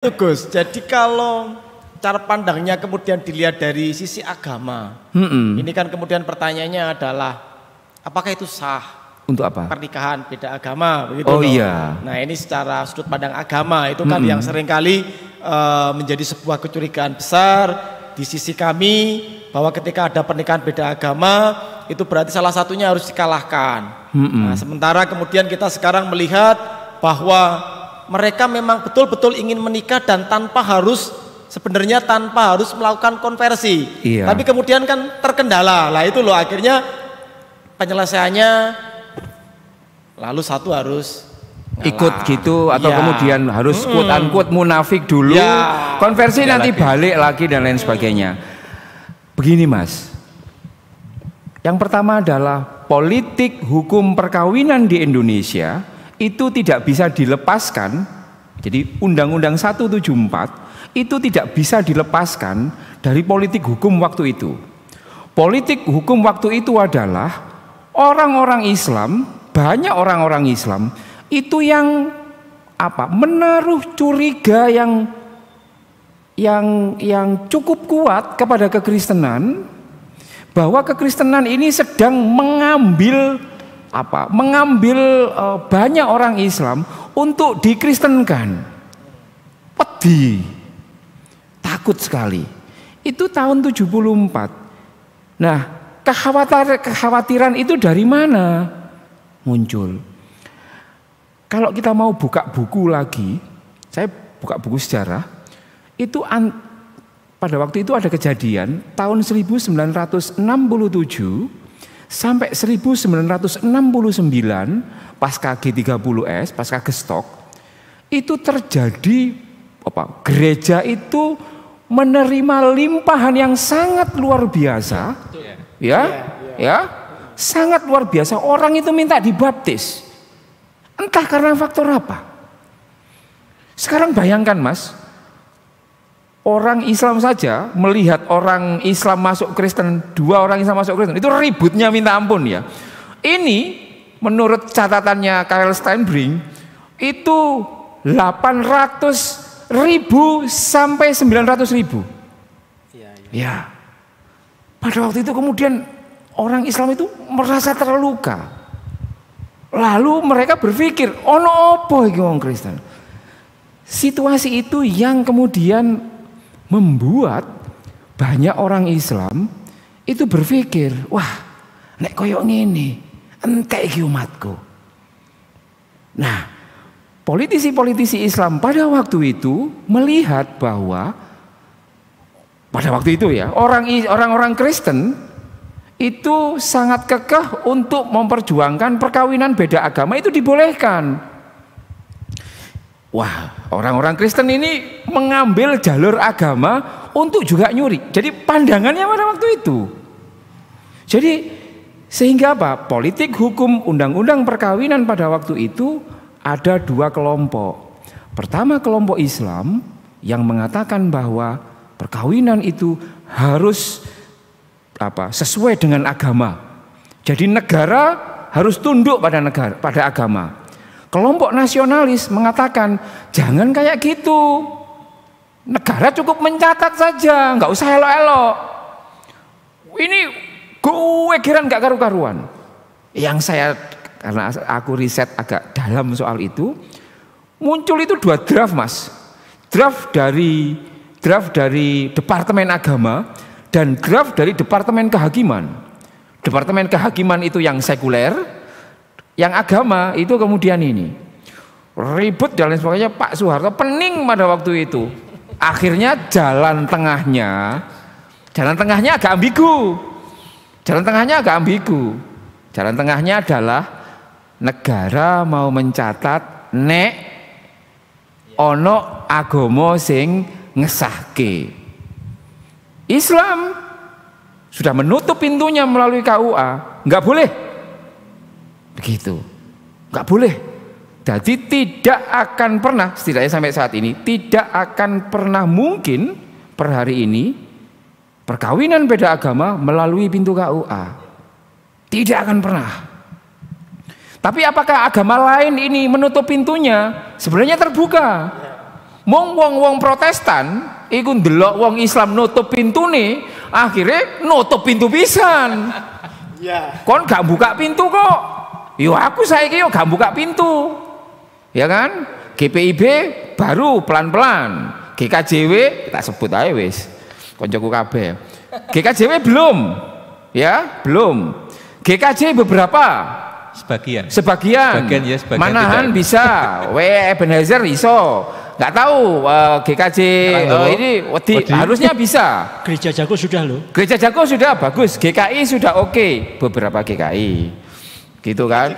Itu Gus, jadi kalau cara pandangnya kemudian dilihat dari sisi agama, ini kan kemudian pertanyaannya adalah apakah itu sah untuk apa? Pernikahan beda agama, begitu Oh loh. iya. Nah ini secara sudut pandang agama itu kan yang seringkali menjadi sebuah kecurigaan besar di sisi kami bahwa ketika ada pernikahan beda agama itu berarti salah satunya harus dikalahkan. Nah, sementara kemudian kita sekarang melihat bahwa mereka memang betul-betul ingin menikah dan tanpa harus melakukan konversi. Iya. Tapi kemudian kan terkendala. Lah itu loh akhirnya penyelesaiannya lalu satu harus ikut gitu atau kemudian harus quote unquote munafik dulu, konversi nanti balik lagi dan lain sebagainya. Begini Mas, yang pertama adalah politik hukum perkawinan di Indonesia itu tidak bisa dilepaskan. Jadi Undang-Undang 174 itu tidak bisa dilepaskan dari politik hukum waktu itu. Politik hukum waktu itu adalah orang-orang Islam, banyak orang-orang Islam itu yang menaruh curiga yang cukup kuat kepada kekristenan, bahwa kekristenan ini sedang mengambil banyak orang Islam untuk dikristenkan. Pedih, takut sekali. Itu tahun 74. Nah, kekhawatiran itu dari mana muncul? Kalau kita mau buka buku lagi, saya buka buku sejarah, itu pada waktu itu ada kejadian tahun 1967 sampai 1969 pasca G30S, pasca Gestok, itu terjadi gereja itu menerima limpahan yang sangat luar biasa, sangat luar biasa. Orang itu minta dibaptis, entah karena faktor apa. Sekarang bayangkan Mas, orang Islam saja melihat orang Islam masuk Kristen, dua orang Islam masuk Kristen, itu ributnya minta ampun ya. Ini menurut catatannya Karel Steinbring itu 800.000 sampai 900.000. Ya. Pada waktu itu kemudian orang Islam itu merasa terluka. Lalu mereka berpikir, ono opo iki wong Kristen. Situasi itu yang kemudian membuat banyak orang Islam itu berpikir, wah, nek koyok ngene, entek iki umatku. Nah, politisi-politisi Islam pada waktu itu melihat bahwa pada waktu itu ya, orang-orang Kristen itu sangat kekeh untuk memperjuangkan perkawinan beda agama itu dibolehkan. Wah, orang-orang Kristen ini mengambil jalur agama untuk juga nyuri. Jadi pandangannya pada waktu itu. Jadi sehingga apa? Politik hukum undang-undang perkawinan pada waktu itu ada dua kelompok. Pertama kelompok Islam yang mengatakan bahwa perkawinan itu harus sesuai dengan agama. Jadi negara harus tunduk pada agama. Kelompok nasionalis mengatakan jangan kayak gitu. Negara cukup mencatat saja, nggak usah elok-elok. Ini gue kira nggak karu-karuan. Karena aku riset agak dalam soal itu, muncul itu dua draft Mas. Draft dari Departemen Agama dan draft dari Departemen Kehakiman. Departemen Kehakiman itu yang sekuler, yang agama itu kemudian ini ribut dan lain sebagainya. Pak Soeharto pening pada waktu itu. Akhirnya jalan tengahnya agak ambigu. Jalan tengahnya adalah negara mau mencatat nek ono agama sing ngesahke. Islam sudah menutup pintunya melalui KUA, nggak boleh begitu, nggak boleh. Jadi tidak akan pernah, setidaknya sampai saat ini tidak akan pernah mungkin per hari ini perkawinan beda agama melalui pintu KUA, tidak akan pernah. Tapi apakah agama lain ini menutup pintunya? Sebenarnya terbuka. Mung wong-wong Protestan iku ndelok wong Islam nutup pintune, akhirnya nutup pintu pisan. Ya. Kon gak buka pintu kok. Yo aku saiki yo gak buka pintu. Ya kan? GPIB baru pelan-pelan. GKJW tak sebut aja wis. Koncoku kabeh. GKJW belum. Ya, belum. GKJ beberapa. Sebagian ya, sebagian Manahan tidak. bisa, Ebenezer iso, nggak tahu GKJ ini harusnya bisa. Gereja Jago sudah loh. Gereja Jago sudah bagus, GKI sudah oke, beberapa GKI, gitu kan?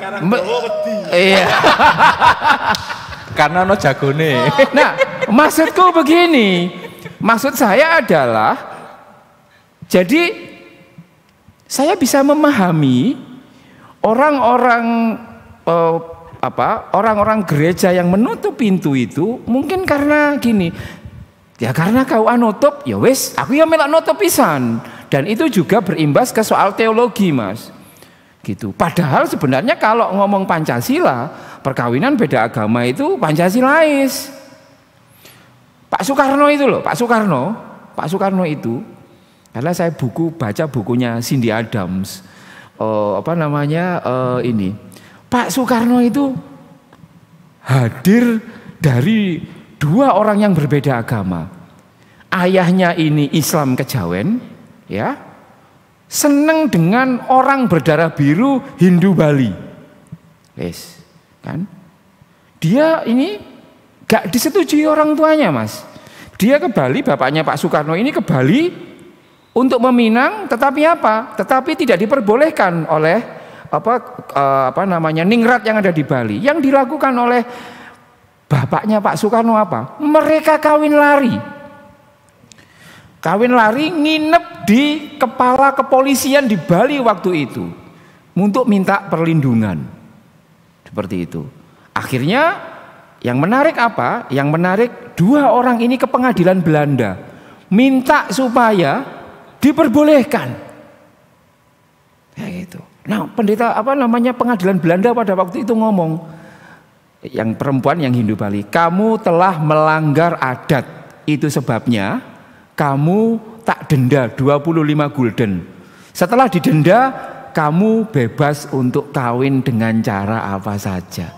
Iya. Karena no jagone. Nah, maksudku begini, maksud saya adalah, jadi saya bisa memahami orang-orang orang-orang gereja yang menutup pintu itu mungkin karena gini, ya karena KUA nutup, ya wes aku ya melak nutup pisan, dan itu juga berimbas ke soal teologi mas, gitu. Padahal sebenarnya kalau ngomong Pancasila, perkawinan beda agama itu Pancasilais. Pak Soekarno itu loh, Pak Soekarno itu, karena saya baca bukunya Cindy Adams. Ini Pak Soekarno itu hadir dari dua orang yang berbeda agama. Ayahnya ini Islam kejawen, ya, seneng dengan orang berdarah biru Hindu Bali, yes, kan? Dia ini gak disetujui orang tuanya mas. Dia ke Bali, bapaknya Pak Soekarno ini ke Bali untuk meminang, tetapi apa? Tetapi tidak diperbolehkan oleh ningrat yang ada di Bali. Yang dilakukan oleh bapaknya Pak Soekarno apa? Mereka kawin lari. Kawin lari nginep di kepala kepolisian di Bali waktu itu untuk minta perlindungan. Seperti itu. Akhirnya yang menarik apa? Yang menarik dua orang ini ke pengadilan Belanda. Minta supaya diperbolehkan, kayak gitu. Nah, pengadilan Belanda pada waktu itu ngomong, yang perempuan yang Hindu Bali, kamu telah melanggar adat, itu sebabnya kamu tak denda 25 gulden. Setelah didenda, kamu bebas untuk kawin dengan cara apa saja.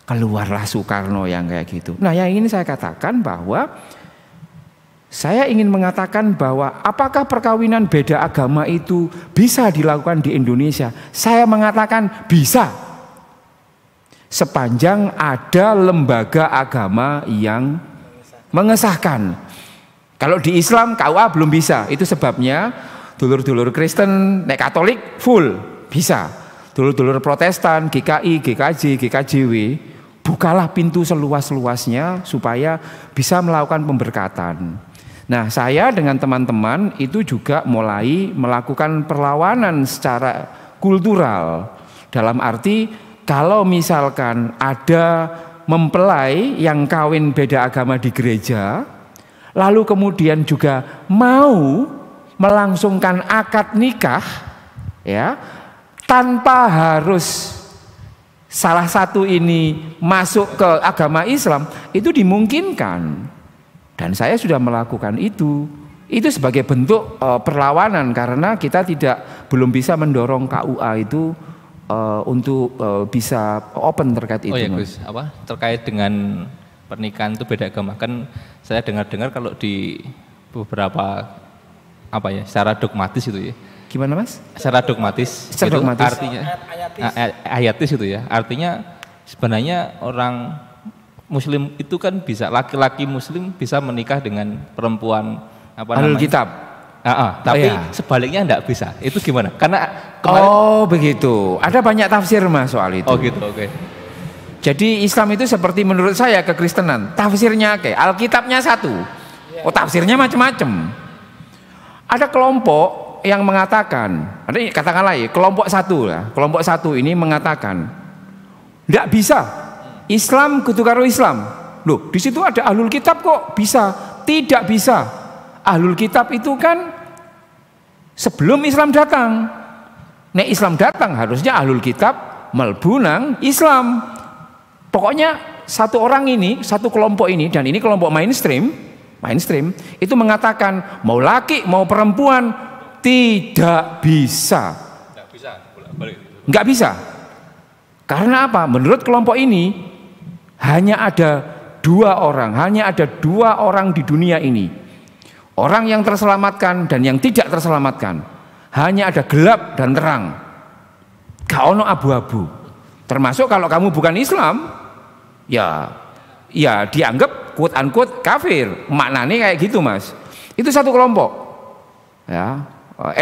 Keluarlah Soekarno yang kayak gitu. Nah, yang ini saya katakan bahwa saya ingin mengatakan bahwa apakah perkawinan beda agama itu bisa dilakukan di Indonesia? Saya mengatakan bisa. Sepanjang ada lembaga agama yang mengesahkan. Kalau di Islam KUA belum bisa. Itu sebabnya dulur-dulur Kristen, nek Katolik full bisa. Dulur-dulur Protestan, GKI, GKJ, GKJW, bukalah pintu seluas-luasnya supaya bisa melakukan pemberkatan. Nah, saya dengan teman-teman itu juga mulai melakukan perlawanan secara kultural. Dalam arti kalau misalkan ada mempelai yang kawin beda agama di gereja, lalu kemudian juga mau melangsungkan akad nikah, ya, tanpa harus salah satu ini masuk ke agama Islam, itu dimungkinkan. Dan saya sudah melakukan itu sebagai bentuk perlawanan, karena kita belum bisa mendorong KUA itu untuk bisa open terkait itu. Oh ya Gus, terkait dengan pernikahan itu beda agama, kan saya dengar-dengar kalau di beberapa secara dogmatis itu ya. Gimana mas? Secara dogmatis, secara dogmatis. Artinya ayatis itu ya, artinya sebenarnya orang Muslim itu kan bisa, laki-laki Muslim bisa menikah dengan perempuan Ahlul Kitab. Tapi sebaliknya enggak bisa. Itu gimana? Karena begitu. Ada banyak tafsir mas soal itu. Oh gitu, oke. Jadi Islam itu seperti menurut saya kekristenan. Tafsirnya Alkitabnya satu. Tafsirnya macam-macam. Ada kelompok yang mengatakan, katakanlah ya, kelompok satu ini mengatakan enggak bisa. Islam kudu karo Islam. Loh, di situ ada Ahlul Kitab kok bisa? Tidak bisa. Ahlul Kitab itu kan sebelum Islam datang. Nek Islam datang harusnya Ahlul Kitab melbu nang Islam. Pokoknya satu orang ini, satu kelompok ini, dan ini kelompok mainstream itu mengatakan mau laki mau perempuan tidak bisa. Nggak bisa. Karena apa? Menurut kelompok ini hanya ada dua orang di dunia ini. Orang yang terselamatkan dan yang tidak terselamatkan. Hanya ada gelap dan terang. Gak ono abu-abu. Termasuk kalau kamu bukan Islam, ya dianggap quote unquote kafir. Maknanya kayak gitu, Mas. Itu satu kelompok. Ya,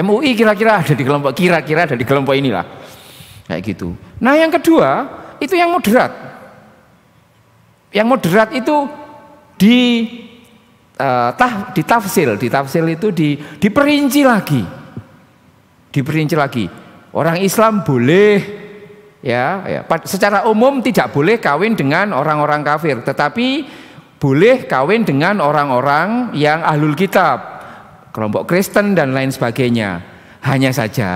MUI kira-kira ada di kelompok inilah. Kayak gitu. Nah, yang kedua, itu yang moderat. Yang moderat itu ditafsir itu diperinci lagi. Orang Islam boleh secara umum tidak boleh kawin dengan orang-orang kafir, tetapi boleh kawin dengan orang-orang yang ahlul kitab, kelompok Kristen dan lain sebagainya. Hanya saja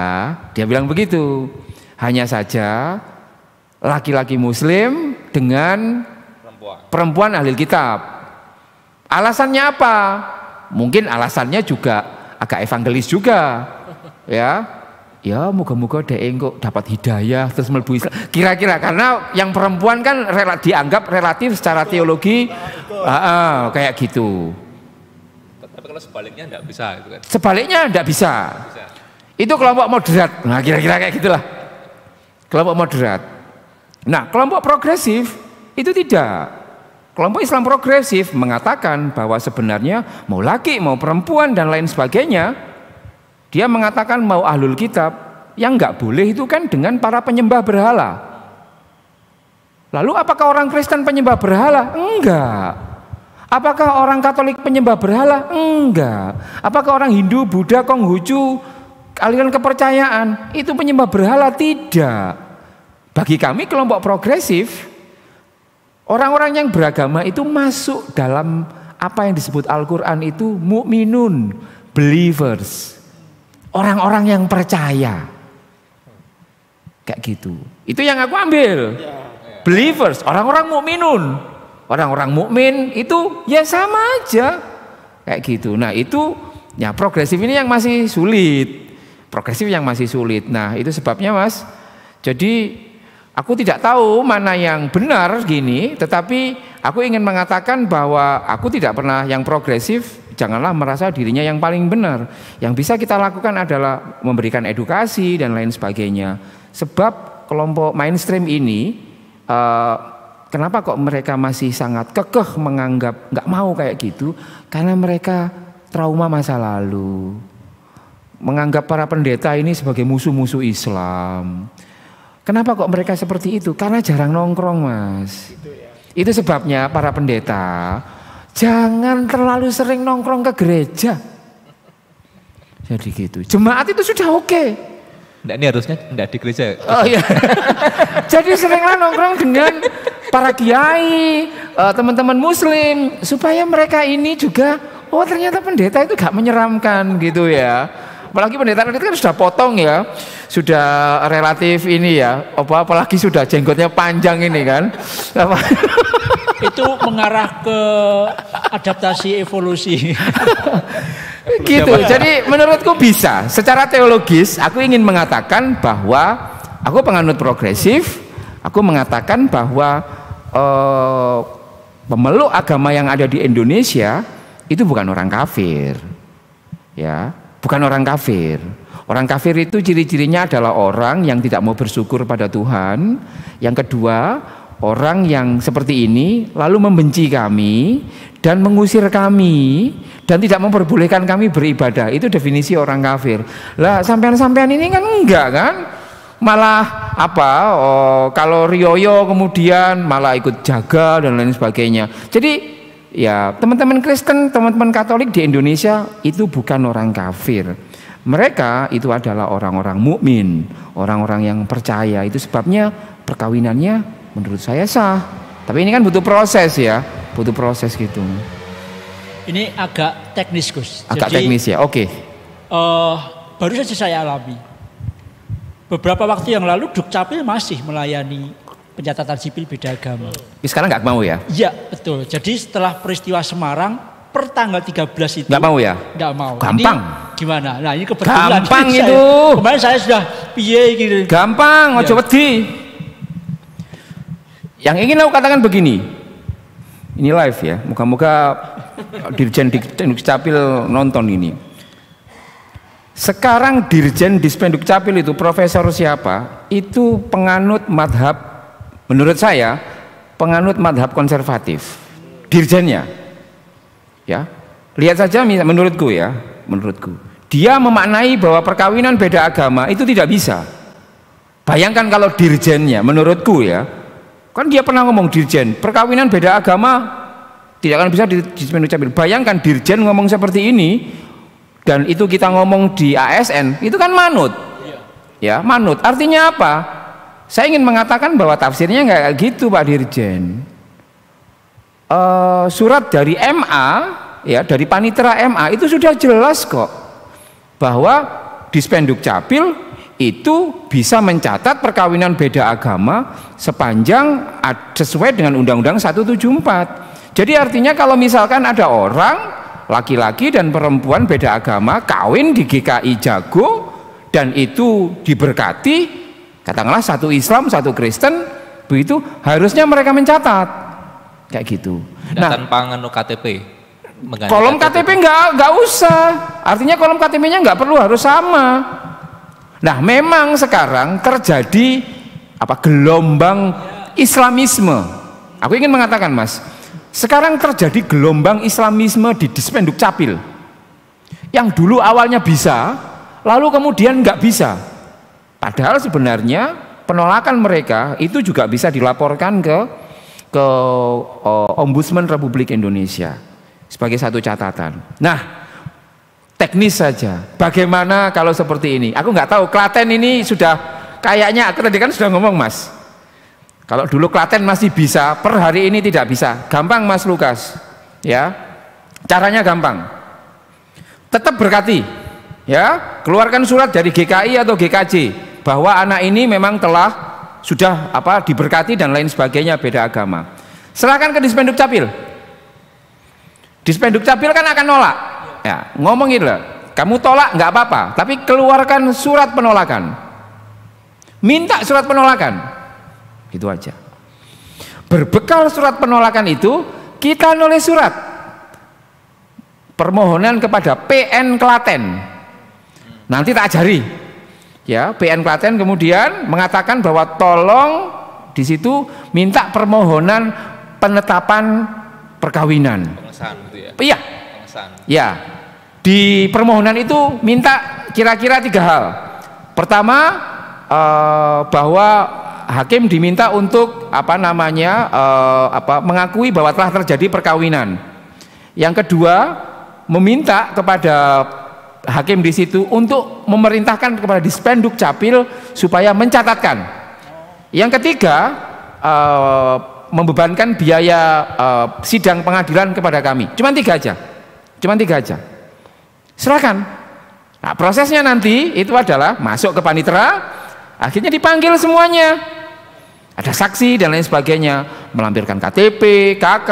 dia bilang begitu. Hanya saja laki-laki muslim dengan perempuan ahli kitab. Alasannya apa? Mungkin alasannya juga agak evangelis juga. Ya moga-moga dek engkau dapat hidayah terus mlebu Islam. Kira-kira karena yang perempuan kan dianggap relatif secara teologi kayak gitu. Tapi kalau sebaliknya enggak bisa itu kan. Sebaliknya enggak bisa. Itu kelompok moderat. Nah, kira-kira kayak gitulah. Kelompok moderat. Nah, kelompok progresif itu tidak. Kelompok Islam progresif mengatakan bahwa sebenarnya mau laki, mau perempuan dan lain sebagainya, dia mengatakan mau ahlul kitab, yang nggak boleh itu kan dengan para penyembah berhala. Lalu apakah orang Kristen penyembah berhala? Enggak. Apakah orang Katolik penyembah berhala? Enggak. Apakah orang Hindu, Buddha, Konghucu, aliran kepercayaan itu penyembah berhala? Tidak. Bagi kami kelompok progresif, orang-orang yang beragama itu masuk dalam apa yang disebut Al-Quran itu mukminun, believers, orang-orang yang percaya, kayak gitu. Itu yang aku ambil, believers, orang-orang mukminun, orang-orang mukmin itu ya sama aja, kayak gitu. Nah itu ya progresif ini yang masih sulit. Nah itu sebabnya, Mas. Jadi aku tidak tahu mana yang benar gini, tetapi aku ingin mengatakan bahwa aku tidak pernah yang progresif. Janganlah merasa dirinya yang paling benar. Yang bisa kita lakukan adalah memberikan edukasi dan lain sebagainya. Sebab kelompok mainstream ini, kenapa kok mereka masih sangat kekeh menganggap nggak mau kayak gitu? Karena mereka trauma masa lalu. Menganggap para pendeta ini sebagai musuh-musuh Islam. Kenapa kok mereka seperti itu? Karena jarang nongkrong, Mas. Itu sebabnya para pendeta jangan terlalu sering nongkrong ke gereja. Jadi gitu. Jemaat itu sudah oke. Ini harusnya enggak di gereja. Oh iya. Jadi seringlah nongkrong dengan para kiai, teman-teman muslim, supaya mereka ini juga, oh ternyata pendeta itu gak menyeramkan gitu ya. Apalagi pendeta itu kan sudah potong ya, sudah relatif ini ya, apalagi sudah jenggotnya panjang ini kan. Itu mengarah ke adaptasi evolusi. Gitu. Jadi menurutku bisa. Secara teologis, aku ingin mengatakan bahwa aku penganut progresif. Aku mengatakan bahwa pemeluk agama yang ada di Indonesia itu bukan orang kafir, ya. Bukan orang kafir. Orang kafir itu ciri-cirinya adalah orang yang tidak mau bersyukur pada Tuhan. Yang kedua, orang yang seperti ini lalu membenci kami dan mengusir kami dan tidak memperbolehkan kami beribadah. Itu definisi orang kafir. Lah sampean-sampean ini kan enggak kan? Malah kalau riyoyo kemudian malah ikut jaga dan lain sebagainya. Jadi ya, teman-teman Kristen, teman-teman Katolik di Indonesia itu bukan orang kafir. Mereka itu adalah orang-orang mukmin, orang-orang yang percaya. Itu sebabnya perkawinannya menurut saya sah. Tapi ini kan butuh proses ya, butuh proses gitu. Ini agak teknis, Gus. Agak teknis ya, oke. Baru saja saya alami. Beberapa waktu yang lalu Dukcapil masih melayani pencatatan sipil beda agama. Sekarang nggak mau ya? Iya, betul. Jadi setelah peristiwa Semarang per tanggal 13 itu nggak mau ya? Nggak mau. Gampang. Ini gimana? Nah, ini kebetulan. Gampang itu. Kemarin saya sudah piye gitu. Gampang, ojo wedi. Yang ingin aku katakan begini. Ini live ya. Moga-moga Dirjen Dukcapil nonton ini. Sekarang Dirjen Dukcapil itu profesor siapa? Itu penganut madhab, menurut saya penganut madhab konservatif. Dirjennya, ya. Lihat saja menurutku ya, menurutku. Dia memaknai bahwa perkawinan beda agama itu tidak bisa. Bayangkan kalau dirjennya, menurutku ya, kan dia pernah ngomong dirjen, perkawinan beda agama tidak akan bisa Dukcapil. Bayangkan dirjen ngomong seperti ini, dan itu kita ngomong di ASN, itu kan manut, ya manut. Artinya apa? Saya ingin mengatakan bahwa tafsirnya nggak kayak gitu Pak Dirjen. Surat dari MA, ya dari Panitera MA itu sudah jelas kok bahwa Dukcapil itu bisa mencatat perkawinan beda agama sepanjang sesuai dengan Undang-Undang 174. Jadi artinya kalau misalkan ada orang laki-laki dan perempuan beda agama kawin di GKI Jago dan itu diberkati, katakanlah satu Islam satu Kristen, begitu harusnya mereka mencatat kayak gitu. Nah, tanpa nganu KTP. Kolom KTP nggak usah. Artinya kolom KTP-nya nggak perlu harus sama. Nah, memang sekarang terjadi gelombang Islamisme. Aku ingin mengatakan, Mas, sekarang terjadi gelombang Islamisme di Dukcapil. Yang dulu awalnya bisa, lalu kemudian nggak bisa. Padahal sebenarnya penolakan mereka itu juga bisa dilaporkan ke Ombudsman Republik Indonesia sebagai satu catatan. Nah, teknis saja. Bagaimana kalau seperti ini? Aku nggak tahu. Klaten ini sudah kayaknya, aku tadi kan sudah ngomong, Mas. Kalau dulu Klaten masih bisa, per hari ini tidak bisa. Gampang Mas Lukas, ya. Caranya gampang. Tetap berkati, ya. Keluarkan surat dari GKI atau GKJ bahwa anak ini memang sudah diberkati dan lain sebagainya beda agama. Serahkan ke Dukcapil. Dukcapil kan akan nolak. Ya, ngomong gitu loh. Kamu tolak nggak apa-apa, tapi keluarkan surat penolakan. Minta surat penolakan. Itu aja. Berbekal surat penolakan itu kita nulis surat permohonan kepada PN Klaten. Nanti tak ajari, ya. PN Klaten kemudian mengatakan bahwa tolong di situ minta permohonan penetapan perkawinan. Pengesahan gitu ya? Iya. Pengesahan. Ya. Di permohonan itu minta kira-kira 3 hal. Pertama, bahwa hakim diminta untuk mengakui bahwa telah terjadi perkawinan. Yang kedua, meminta kepada hakim di situ untuk memerintahkan kepada Dukcapil supaya mencatatkan. Yang ketiga, membebankan biaya sidang pengadilan kepada kami. Cuma 3 aja. Serahkan. Nah, prosesnya nanti itu adalah masuk ke Panitera, akhirnya dipanggil semuanya. Ada saksi dan lain sebagainya, melampirkan KTP, KK,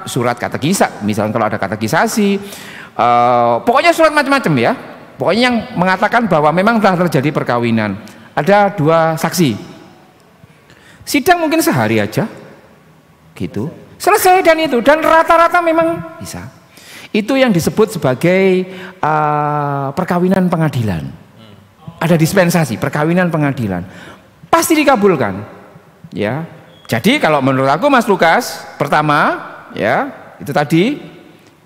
surat katekisasi, misalnya kalau ada katekisasi, pokoknya surat macam-macam ya. Pokoknya yang mengatakan bahwa memang telah terjadi perkawinan. Ada 2 saksi. Sidang mungkin sehari aja, gitu. Selesai dan rata-rata memang bisa. Itu yang disebut sebagai perkawinan pengadilan. Ada dispensasi perkawinan pengadilan, pasti dikabulkan. Ya, jadi kalau menurut aku Mas Lukas, pertama ya itu tadi,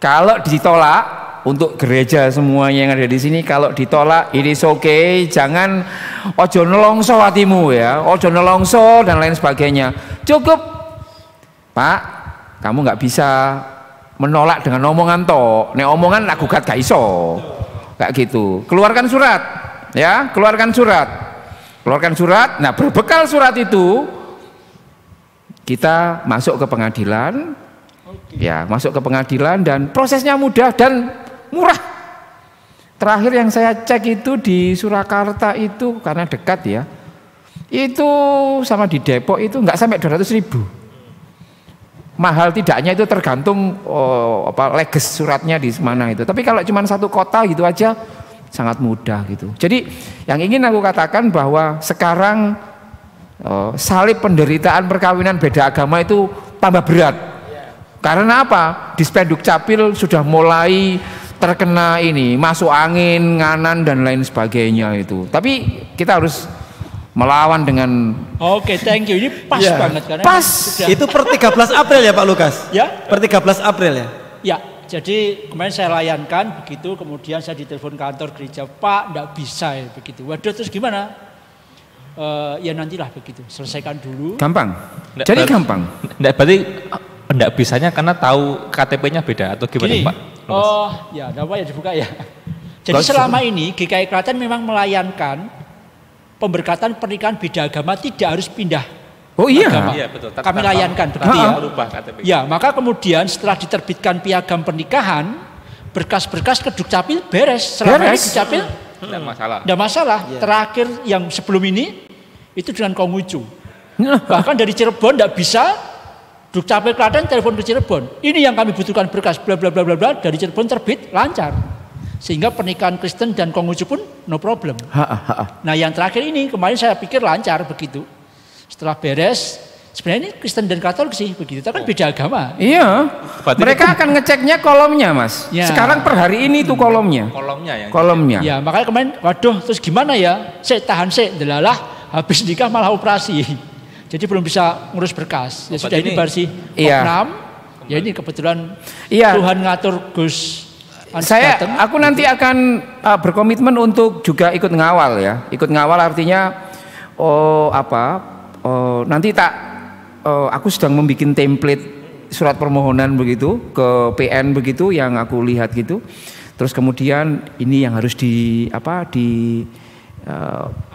kalau ditolak untuk gereja semuanya yang ada di sini, kalau ditolak ini oke, jangan ojo nelongso hatimu ya, ojo nelongso dan lain sebagainya. Cukup Pak, kamu nggak bisa menolak dengan omongan toh, nek omongan tak gugat gak iso, kayak gitu. Keluarkan surat, ya, keluarkan surat. Nah, berbekal surat itu kita masuk ke pengadilan, ya, masuk ke pengadilan dan prosesnya mudah dan murah. Terakhir yang saya cek itu di Surakarta itu, karena dekat ya, itu sama di Depok itu nggak sampai 200.000. Mahal tidaknya itu tergantung leges suratnya di mana itu. Tapi kalau cuma satu kota gitu aja sangat mudah gitu. Jadi yang ingin aku katakan bahwa sekarang salib penderitaan perkawinan beda agama itu tambah berat. Karena apa? Di Spenduk Capil sudah mulai terkena ini masuk angin, nganan dan lain sebagainya itu. Tapi kita harus melawan dengan Oke, thank you. Ini pas banget karena pas Itu per 13 April ya Pak Lukas? Ya. Per 13 April ya? Ya, jadi kemarin saya layankan begitu, kemudian saya ditelepon kantor gereja, Pak, enggak bisa ya begitu. Waduh, terus gimana? Ya nantilah begitu, selesaikan dulu. gampang. Jadi gampang. Berarti enggak bisanya karena tahu KTP-nya beda atau gimana, Gini, Pak? ya, apa ya dibuka ya. Jadi selama ini GKI Klaten memang melayankan pemberkatan pernikahan beda agama tidak harus pindah. Oh iya. Agama. Iya, betul. Kami layankan begitu ya. Merubah KTP. Ya, maka kemudian setelah diterbitkan piagam pernikahan, berkas-berkas ke Dukcapil beres. Selama ini Dukcapil Tidak masalah. tidak masalah. Terakhir yang sebelum ini itu dengan Konghucu. Bahkan dari Cirebon tidak bisa, Dukcapil Klaten telepon ke Cirebon. Ini yang kami butuhkan berkas bla bla bla bla bla, dari Cirebon terbit lancar. Sehingga pernikahan Kristen dan Konghucu pun no problem. Nah yang terakhir ini kemarin saya pikir lancar begitu. Setelah beres, sebenarnya ini Kristen dan Katolik sih begitu. Itu kan beda agama. Iya. Berarti Mereka akan ngeceknya kolomnya, Mas. Ya. Sekarang per hari ini tuh kolomnya. kolomnya yang Kolomnya. Ya makanya kemarin, waduh terus gimana ya? Tahan delalah, habis nikah malah operasi. Jadi belum bisa ngurus berkas. Ya sudah ini versi Iya. Oknam. Ya ini kebetulan Iya. Tuhan ngatur Gus. Aku nanti akan berkomitmen untuk juga ikut ngawal ya. Ikut ngawal artinya nanti aku sedang membuat template surat permohonan begitu ke PN begitu yang aku lihat gitu. Terus kemudian ini yang harus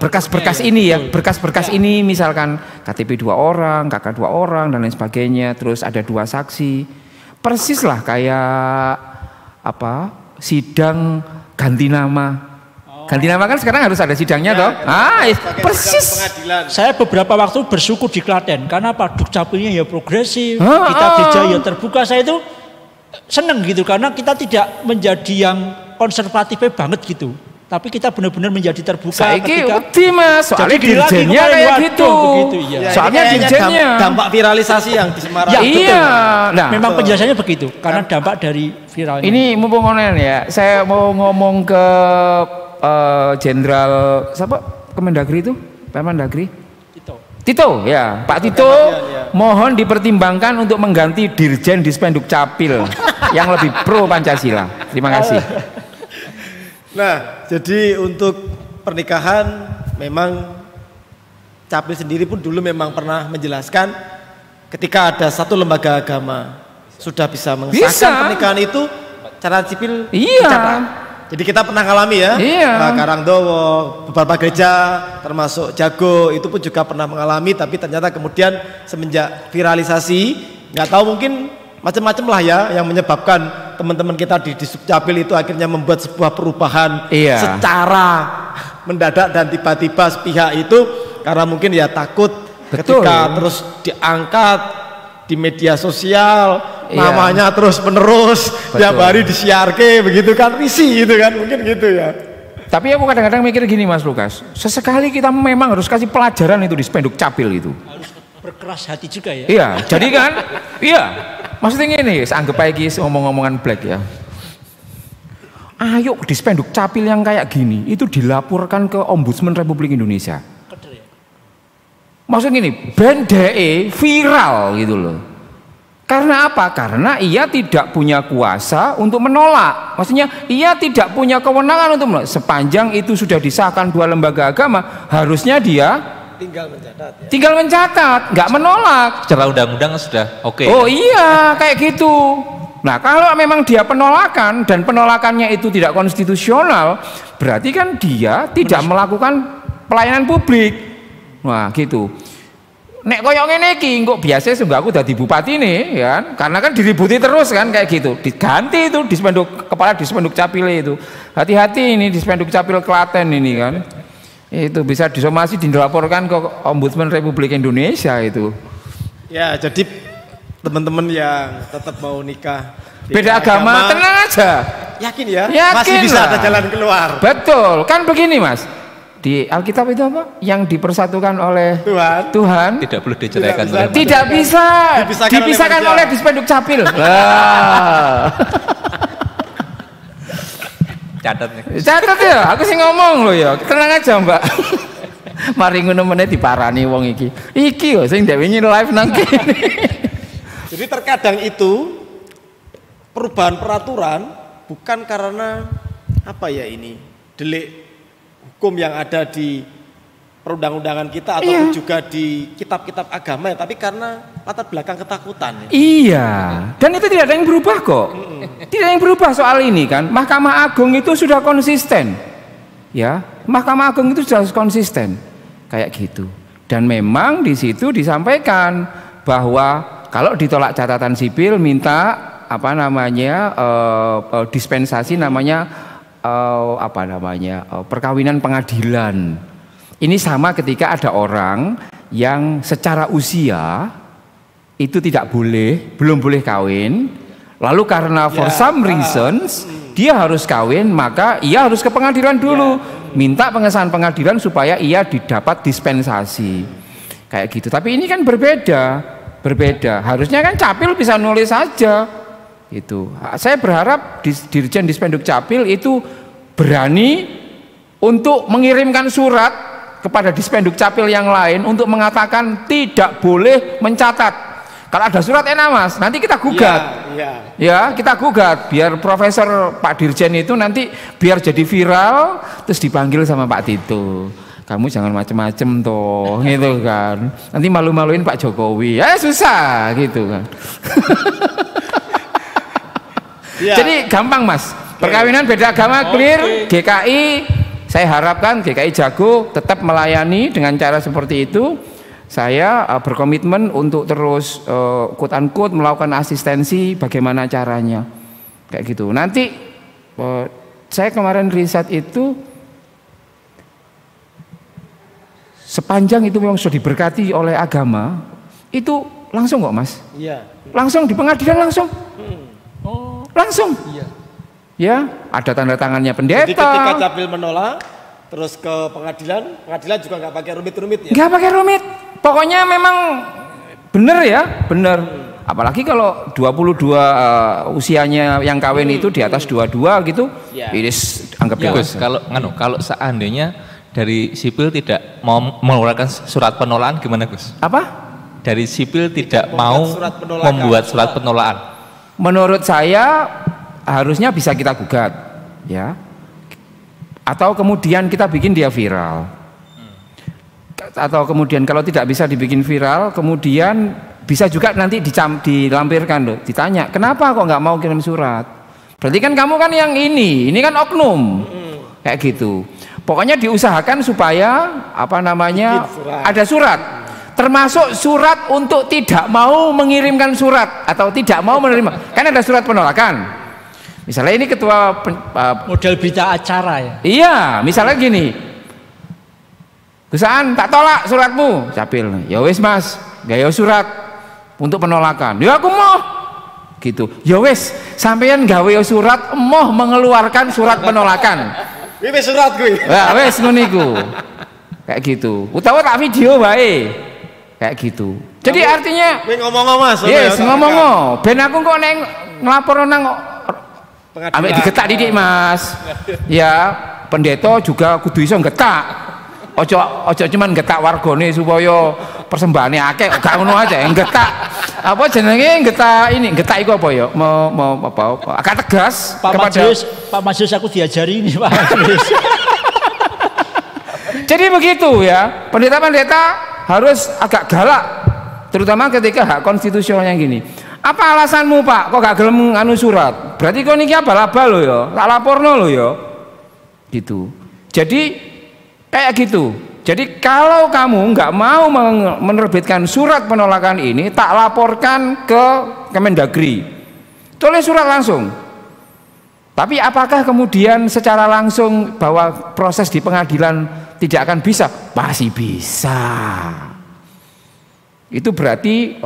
berkas-berkas ini ya, berkas-berkas ini misalkan KTP 2 orang, KK 2 orang dan lain sebagainya, terus ada 2 saksi. Persis lah kayak sidang ganti nama. Ganti nama kan sekarang harus ada sidangnya toh. Persis. Saya beberapa waktu bersyukur di Klaten karena Pak Dukcapilnya ya progresif, kita gereja ya terbuka. Saya itu seneng gitu karena kita tidak menjadi yang konservatifnya banget gitu. Tapi kita benar-benar menjadi terbuka. Saiki ketika Mas, soalnya dirjennya kayak gitu. Ya. Soalnya dirjennya dampak viralisasi yang di Semarang. Ya, iya. Nah, memang penjelasannya begitu karena dampak dari viralnya. Ini mumpung online ya, saya mau ngomong ke Jenderal siapa? Kemendagri itu? Permendagri? Tito ya, Pak Tito mohon dipertimbangkan untuk mengganti Dirjen di Spenduk Capil yang lebih pro Pancasila. Terima kasih. Nah, jadi untuk pernikahan memang Capil sendiri pun dulu memang pernah menjelaskan ketika ada satu lembaga agama sudah bisa mengesahkan pernikahan itu cara sipil dicatat. Jadi kita pernah ngalami ya, Karangdowo, beberapa gereja termasuk Jago itu pun juga pernah mengalami, tapi ternyata kemudian semenjak viralisasi, nggak tahu mungkin macam-macam lah ya yang menyebabkan teman-teman kita di Dukcapil itu akhirnya membuat sebuah perubahan secara mendadak dan tiba-tiba sepihak itu karena mungkin ya takut ketika terus diangkat di media sosial namanya terus menerus tiap hari disiarke begitu kan risih gitu kan mungkin gitu ya. Tapi aku kadang-kadang mikir gini Mas Lukas, sesekali kita memang harus kasih pelajaran itu di Spenduk Capil itu. Harus berkeras hati juga ya. Iya, jadi kan, maksudnya gini, anggap aja ngomong-ngomongan black ya. Ayo di Spenduk Capil yang kayak gini itu dilaporkan ke Ombudsman Republik Indonesia. Maksudnya gini, BNDE viral gitu loh. Karena apa? Karena ia tidak punya kuasa untuk menolak. Maksudnya ia tidak punya kewenangan untuk menolak. Sepanjang itu sudah disahkan 2 lembaga agama, harusnya dia tinggal mencatat, nggak menolak. Secara undang-undang sudah oke. Oh iya, kayak gitu. Nah kalau memang dia penolakan dan penolakannya itu tidak konstitusional, berarti kan dia tidak melakukan pelayanan publik. Wah gitu. Nek koyo ngene iki kok biasa sungguh aku dadi bupati nih ya kan? Karena kan diributi terus kan kayak gitu. Diganti itu di Spenduk kepala di Spenduk Capil itu. Hati-hati ini di Spenduk Capil Klaten ini kan. Itu bisa disomasi dilaporkan ke Ombudsman Republik Indonesia itu. Ya, jadi teman-teman yang tetap mau nikah beda agama, tenang aja. Yakin ya? Yakin masih bisa lah. ada jalan keluar. Betul, kan begini Mas. Di Alkitab itu apa? Yang dipersatukan oleh Tuhan tidak boleh diceraikan. Tidak bisa dipisahkan oleh Dispenduk Capil. Catat ya, aku sih ngomong loh ya. Tenang aja Mbak. Mari ngono meneh diparani wong iki. Iki yo sing dhewe live nang kene. Jadi terkadang itu perubahan peraturan bukan karena apa ya ini delik hukum yang ada di perundang-undangan kita atau juga di kitab-kitab agama ya, tapi karena latar belakang ketakutan. Ya. Iya, dan itu tidak ada yang berubah kok. Tidak ada yang berubah soal ini kan. Mahkamah Agung itu sudah konsisten. Ya, Mahkamah Agung itu sudah konsisten. Kayak gitu. Dan memang di situ disampaikan bahwa kalau ditolak catatan sipil minta apa namanya dispensasi namanya perkawinan pengadilan. Ini sama ketika ada orang yang secara usia itu tidak boleh, belum boleh kawin, lalu karena for some reasons dia harus kawin, maka ia harus ke pengadilan dulu, minta pengesahan pengadilan supaya ia didapat dispensasi, kayak gitu. Tapi ini kan berbeda. Harusnya kan Capil bisa nulis saja, itu. Saya berharap Dirjen Dispenduk Capil itu berani untuk mengirimkan surat kepada Dispenduk Capil yang lain untuk mengatakan tidak boleh mencatat. Kalau ada surat enak Mas, nanti kita gugat. Ya, kita gugat biar Profesor Pak Dirjen itu nanti biar jadi viral terus dipanggil sama Pak Tito. Kamu jangan macem-macem toh, gitu kan. Nanti malu-maluin Pak Jokowi. Susah gitu kan. Jadi gampang Mas. Perkawinan beda agama clear, GKI saya harapkan GKI Jago tetap melayani dengan cara seperti itu. Saya berkomitmen untuk terus quote unquote melakukan asistensi bagaimana caranya kayak gitu. Nanti saya kemarin riset itu sepanjang itu memang sudah diberkati oleh agama itu langsung kok Mas. Iya. Langsung di pengadilan langsung. Langsung. Iya. Ya, ada tanda tangannya pendeta. Jadi ketika Capil menolak terus ke pengadilan juga nggak pakai rumit-rumit ya? Nggak pakai rumit. Pokoknya memang benar ya, benar. Apalagi kalau 22 usianya yang kawin itu di atas 22 gitu, ini anggap Gus. Kalau seandainya dari sipil tidak mau mengeluarkan surat penolakan gimana Gus? Apa? Dari sipil tidak mau membuat surat penolakan. Menurut saya harusnya bisa kita gugat, ya. Atau kemudian kita bikin dia viral. Atau kemudian kalau tidak bisa dibikin viral, kemudian bisa juga nanti dilampirkan loh, ditanya kenapa kok nggak mau kirim surat, berarti kan kamu kan yang ini kan oknum, kayak gitu. Pokoknya diusahakan supaya apa namanya ada surat, termasuk surat untuk tidak mau mengirimkan surat atau tidak mau menerima, kan ada surat penolakan. Misalnya ini ketua model berita acara ya. Iya, misalnya gini. Gusaan tak tolak suratmu, Capil. Ya wis Mas, gaya surat untuk penolakan. Ya aku mau. Gitu. Ya wis, sampeyan gawe surat emoh mengeluarkan surat penolakan. Wis surat kuwi. Ya wis ngono iku. Kayak gitu. Utawa tak video wae. Kayak gitu. Jadi artinya kowe ngomong Mas. Yes, ngomong. Ben aku kok nek nglapor nang ambek digetak didik Mas. Ya, pendeta juga kudu iso getak. Ojo cuman getak wargane supaya persembahane akeh, gak ngono aja, getak. Apa jenenge getak ini? Getak iku apa ya? Apa? Agak tegas Pak Majelis aku diajari ini Pak Majelis. Jadi begitu ya. Pendeta-pendeta harus agak galak, terutama ketika hak konstitusional yang gini. Apa alasanmu Pak? Kok gak gelem anu surat? Berarti kok niki abal-abal lho ya. Tak laporno lho ya. Gitu. Jadi kayak gitu. Jadi kalau kamu nggak mau menerbitkan surat penolakan ini, tak laporkan ke Kemendagri. Tulis surat langsung. Tapi apakah kemudian secara langsung bahwa proses di pengadilan tidak akan bisa? Masih bisa. Itu berarti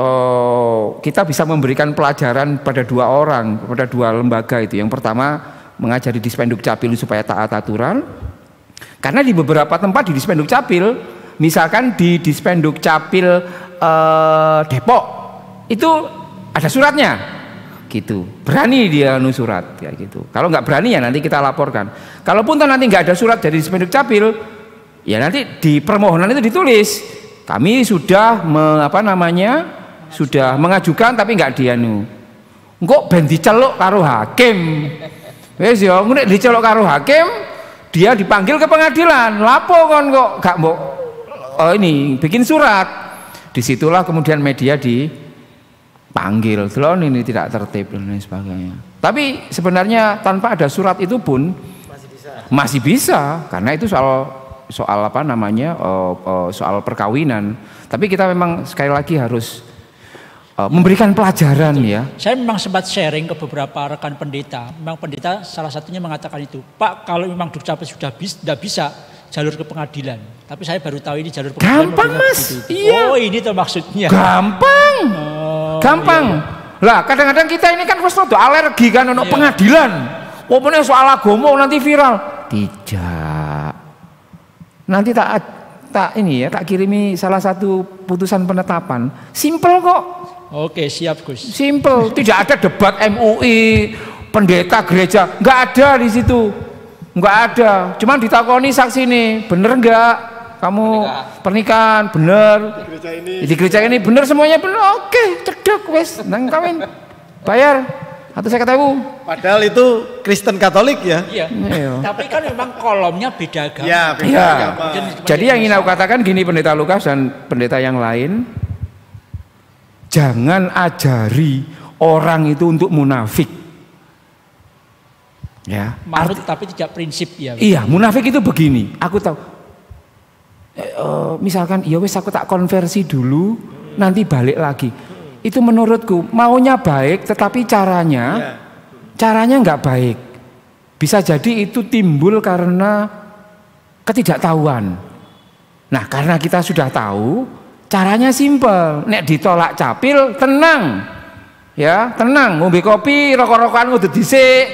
kita bisa memberikan pelajaran pada dua orang, pada dua lembaga itu. Yang pertama mengajari Dispenduk Capil supaya taat aturan. Karena di beberapa tempat di Dispenduk Capil, misalkan di Dispenduk Capil Depok itu ada suratnya, gitu. Berani dia surat kayak gitu. Kalau nggak berani ya nanti kita laporkan. Kalaupun nanti nggak ada surat dari Dispenduk Capil, ya nanti di permohonan itu ditulis. Kami sudah sudah mengajukan tapi nggak dianu. Kok ben diceluk karo hakim. Wis ya, nek diceluk karo hakim, dia dipanggil ke pengadilan. Lapo kon kok gak mbok ini bikin surat. Disitulah kemudian media dipanggil. Delon ini tidak tertib dan lain sebagainya. Tapi sebenarnya tanpa ada surat itu pun masih bisa karena itu soal soal perkawinan. Tapi kita memang sekali lagi harus memberikan pelajaran. Betul. Ya. Saya memang sempat sharing ke beberapa rekan pendeta. Memang pendeta salah satunya mengatakan itu, Pak, kalau memang Dukcapil sudah tidak bisa jalur ke pengadilan. Tapi saya baru tahu ini jalur pengadilan. Gampang Mas. Iya. Oh ini tuh maksudnya. Gampang. Gampang. Iya. Lah kadang-kadang kita ini kan wis rada alergi kan ono pengadilan. Walaupun soal agama nanti viral. Tidak. Nanti tak kirimi salah satu putusan penetapan. Simple kok. Oke, siap Gus. Simple, tidak ada debat MUI, pendeta gereja, nggak ada di situ, nggak ada. Cuman ditakoni saksi nih, bener nggak kamu pernikahan, bener. Di gereja ini bener semuanya bener. Oke, cedek wes, nang kawin, bayar. Atau saya katakan padahal itu Kristen Katolik ya. Iya. Tapi kan memang kolomnya beda agama. Ya, beda agama. Jadi yang ingin aku katakan gini Pendeta Lukas dan pendeta yang lain, jangan ajari orang itu untuk munafik. Ya. Manut tapi tidak prinsip ya. Iya, munafik itu begini. Aku tahu. Misalkan ya wes aku tak konversi dulu, nanti balik lagi. Itu menurutku maunya baik tetapi caranya nggak baik. Bisa jadi itu timbul karena ketidaktahuan. Nah karena kita sudah tahu caranya simpel. Nek ditolak capil tenang, ya tenang. Ngombe kopi rokok-rokokan udah dhisik.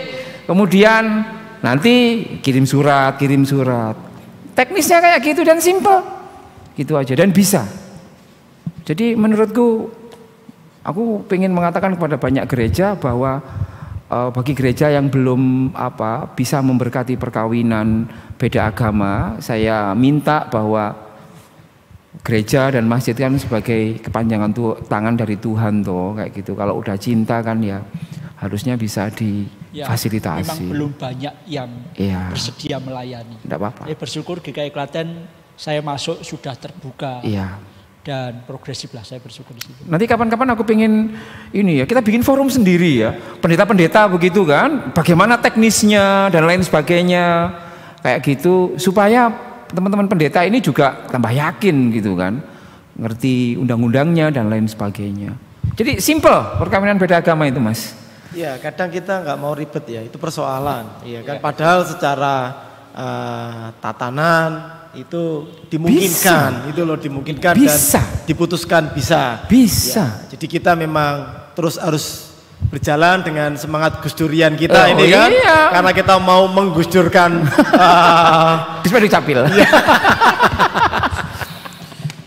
Kemudian nanti kirim surat. Teknisnya kayak gitu dan simpel, gitu aja dan bisa. Jadi menurutku aku ingin mengatakan kepada banyak gereja bahwa bagi gereja yang belum bisa memberkati perkawinan beda agama, saya minta bahwa gereja dan masjid kan sebagai kepanjangan tangan dari Tuhan toh kayak gitu. Kalau udah cinta kan ya harusnya bisa difasilitasi. Memang belum banyak yang bersedia melayani. Tidak apa-apa. Bersyukur GKI Klaten saya masuk sudah terbuka. Iya. Dan progresif lah, saya bersyukur di situ. Nanti kapan-kapan aku pengen ini ya, kita bikin forum sendiri ya, pendeta-pendeta begitu kan, bagaimana teknisnya dan lain sebagainya, kayak gitu, supaya teman-teman pendeta ini juga tambah yakin gitu kan, ngerti undang-undangnya dan lain sebagainya. Jadi simple perkawinan beda agama itu Mas. Ya kadang kita nggak mau ribet ya, itu persoalan, ya kan. Padahal secara tatanan itu dimungkinkan, itu loh dimungkinkan bisa. Dan diputuskan bisa. Bisa. Ya, jadi kita memang terus harus berjalan dengan semangat gusdurian kita ini kan, karena kita mau menggusdurkan Dispenduk Capil.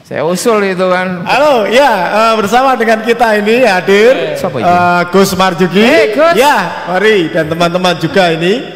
Saya usul itu kan. Halo, ya bersama dengan kita ini hadir Gus Marjuki. Gus. Ya, mari dan teman-teman juga ini.